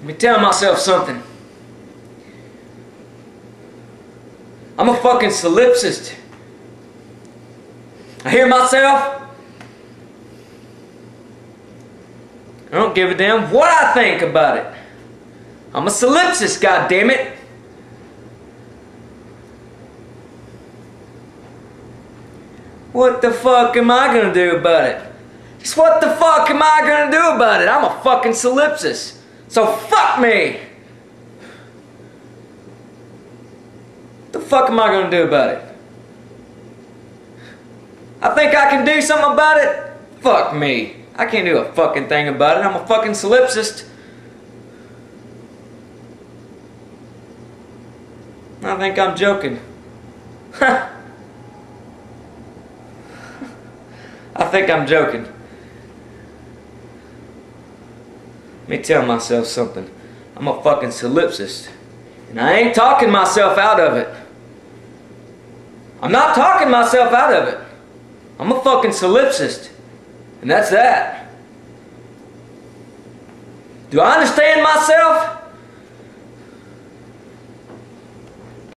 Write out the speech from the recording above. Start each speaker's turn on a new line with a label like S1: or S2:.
S1: Let me tell myself something. I'm a fucking solipsist. I hear myself. I don't give a damn what I think about it. I'm a solipsist, goddammit. What the fuck am I gonna do about it? Just what the fuck am I gonna do about it? I'm a fucking solipsist. So fuck me! What the fuck am I gonna do about it? I think I can do something about it? Fuck me. I can't do a fucking thing about it. I'm a fucking solipsist. I think I'm joking. I think I'm joking. Let me tell myself something. I'm a fucking solipsist. And I ain't talking myself out of it. I'm not talking myself out of it. I'm a fucking solipsist. And that's that. Do I understand myself?